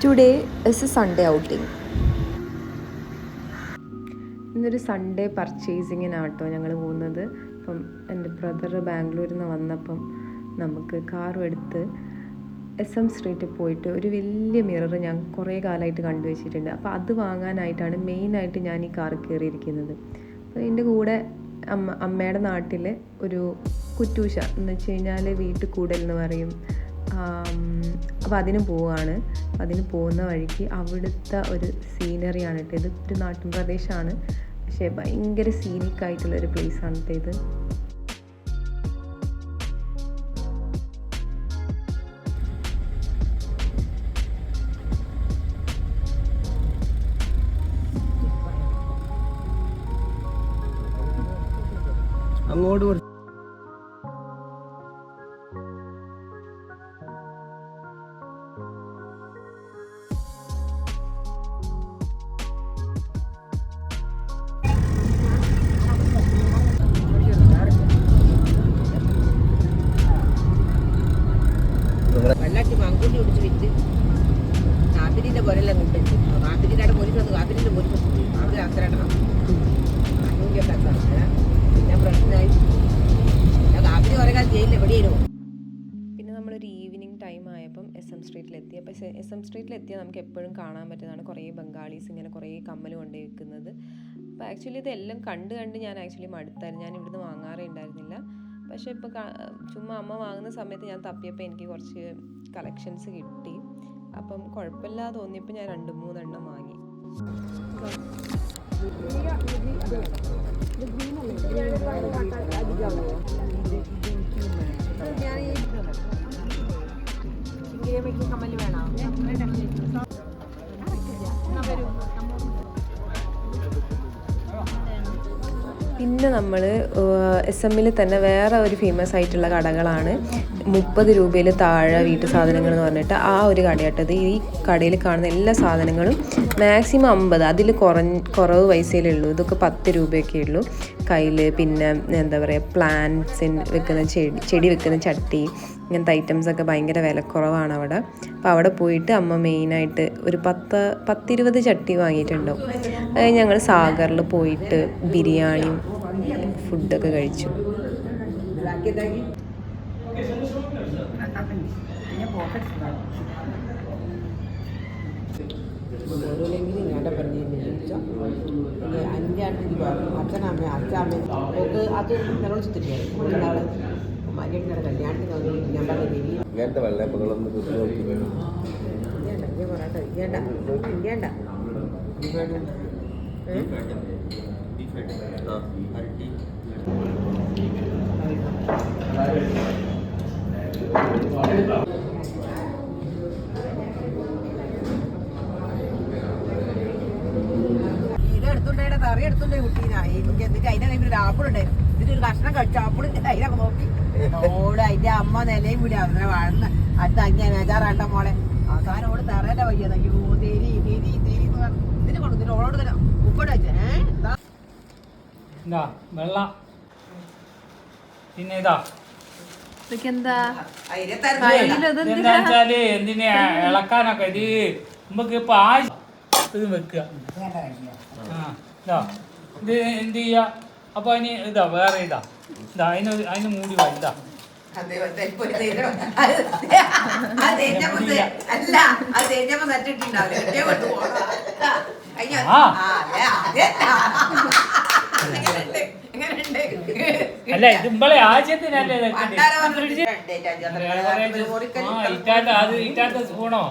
Today is A Sunday outing. ഇന്നൊരു Sunday പർച്ചേസിങ്ങിനാട്ടോ ഞങ്ങൾ പോകുന്നത്. അപ്പം എൻ്റെ ബ്രദർ ബാംഗ്ലൂരിൽ നിന്ന് വന്നപ്പം നമുക്ക് കാറും എടുത്ത് SM സ്ട്രീറ്റിൽ പോയിട്ട് ഒരു വലിയ മിറർ ഞാൻ കുറേ കാലമായിട്ട് കണ്ടുവച്ചിട്ടുണ്ട്. അപ്പോൾ അത് വാങ്ങാനായിട്ടാണ് മെയിനായിട്ട് ഞാൻ ഈ കാറിൽ കയറിയിരിക്കുന്നത്. അപ്പോൾ എൻ്റെ കൂടെ അമ്മയുടെ നാട്ടിൽ ഒരു കുറ്റൂശ എന്ന് വെച്ച് കഴിഞ്ഞാൽ വീട്ടിൽ കൂടൽ എന്ന് പറയും. അപ്പോൾ അതിന് പോവുകയാണ്. അതിന് പോകുന്ന വഴിക്ക് അവിടുത്തെ ഒരു സീനറിയാണ് കേട്ടോ. ഇത് ഒരു നാട്ടിൻ പ്രദേശമാണ്, പക്ഷേ ഭയങ്കര സീനിക് ആയിട്ടുള്ളൊരു പ്ലേസാണ് കേട്ടോ ഇത്. അങ്ങോട്ട് വെള്ളാട്ടി മങ്കുണ്ടി പിടിച്ച് വിറ്റ് കാപ്പിരിന്റെ പുരലെല്ലാം കൊണ്ടിട്ട് കാപ്പിരിന്റെ പോലീസ് വന്നു. കാപ്പിരിന്റെ പോലീസ് അവർ അത്രയിടണം പിന്നെ പ്രശ്നമായി. കാപ്പിരി കുറേ കാലം ജയിലിൽ എവിടെയായിരുന്നു. പിന്നെ നമ്മളൊരു ഈവനിങ് ടൈം ആയപ്പം SM സ്ട്രീറ്റിലെത്തി. അപ്പോൾ SM സ്ട്രീറ്റിലെത്തിയാൽ നമുക്ക് എപ്പോഴും കാണാൻ പറ്റുന്നതാണ് കുറേ ബംഗാളീസ് ഇങ്ങനെ കുറേ കമ്മൽ കൊണ്ടു വെക്കുന്നത്. അപ്പോൾ ആക്ച്വലി ഇതെല്ലാം കണ്ട് ഞാൻ ആക്ച്വലി മടുത്തായിരുന്നു. ഞാൻ ഇവിടുന്ന് വാങ്ങാറേ ഉണ്ടായിരുന്നില്ല. പക്ഷേ ഇപ്പോൾ ചുമ്മാ അമ്മ വാങ്ങുന്ന സമയത്ത് ഞാൻ തപ്പിയപ്പോൾ എനിക്ക് കുറച്ച് കളക്ഷൻസ് കിട്ടി. അപ്പം കുഴപ്പമില്ലാതെ തോന്നിയപ്പോൾ ഞാൻ 2-3 എണ്ണം വാങ്ങി. കമ്മല് വേണോ? പിന്നെ നമ്മൾ SM തന്നെ വേറെ ഒരു ഫേമസ് ആയിട്ടുള്ള കടകളാണ് 30 രൂപയിൽ താഴെ വീട്ടു സാധനങ്ങൾ എന്ന് പറഞ്ഞിട്ട് ആ ഒരു കടയാട്ടത്. ഈ കടയിൽ കാണുന്ന എല്ലാ സാധനങ്ങളും മാക്സിമം 50, അതിൽ കുറവ് പൈസയിലേ ഉള്ളൂ. ഇതൊക്കെ 10 രൂപയൊക്കെ ഉള്ളൂ കയ്യിൽ. പിന്നെ എന്താ പറയുക, പ്ലാന്റ്സിന് വെക്കുന്ന ചെടി വെക്കുന്ന ചട്ടി, ഇങ്ങനത്തെ ഐറ്റംസൊക്കെ ഭയങ്കര വിലക്കുറവാണ് അവിടെ. അപ്പോൾ അവിടെ പോയിട്ട് അമ്മ മെയിനായിട്ട് ഒരു 10-20 ചട്ടി വാങ്ങിയിട്ടുണ്ടാവും. അത് ഞങ്ങൾ സാഗറിൽ പോയിട്ട് ബിരിയാണിയും ഫുഡൊക്കെ കഴിച്ചു. ഓരോലെങ്കിലും ഞങ്ങളുടെ പെണ്ണിനെ ചോദിച്ചോ 5 അച്ഛനമ്മ ഓക്ക് അത് നിറച്ചിട്ടില്ല നാളെ മരിയുടെ കല്യാണത്തിന് വന്നിട്ട് ഞാൻ പറഞ്ഞു ഇങ്ങനത്തെ വെള്ളപ്പങ്ങളൊന്നും ഇതെടുത്തുണ്ടായിട്ട് കറി എടുത്തുണ്ടായി കുട്ടീനായി എന്നിട്ട് അതിന്റെ കയ്യിൽ ഒരു ആപ്പിളുണ്ടായിരുന്നു. ഇതിലൊരു കഷ്ണം കഴിച്ച ആപ്പിള് അതിനൊക്കെ നോക്കി ഓട് അതിന്റെ അമ്മ നിലയും കൂടി അവരെ വളർന്ന് അടുത്ത 5-6 മോളെ അവസാനം ഓട് തറേന്റെ വയ്യത്. അയ്യോ തേരി തേരി തേരി എന്ന് പറഞ്ഞു ഇതിന് കൊടുത്തു. ഇതിന് ഓളോട് തന്നെ ഉപ്പട വെച്ചേ വെള്ള. പിന്നെ ഇതാ എന്താ എന്താച്ചാല് എന്തിനാ ഇളക്കാനൊക്കെ ഇത് നമുക്ക് ഇപ്പൊ ഇത് വെക്കുക. ഇത് എന്ത് ചെയ്യാ? അപ്പൊ അതിന് ഇതാ വേറെ ഇതാ അതിന് മൂടി വലുതാ. അല്ല ഇത് ഇമ്പളെ ആവശ്യത്തിനല്ലേ ഇറ്റാത്ത സ്പൂണോ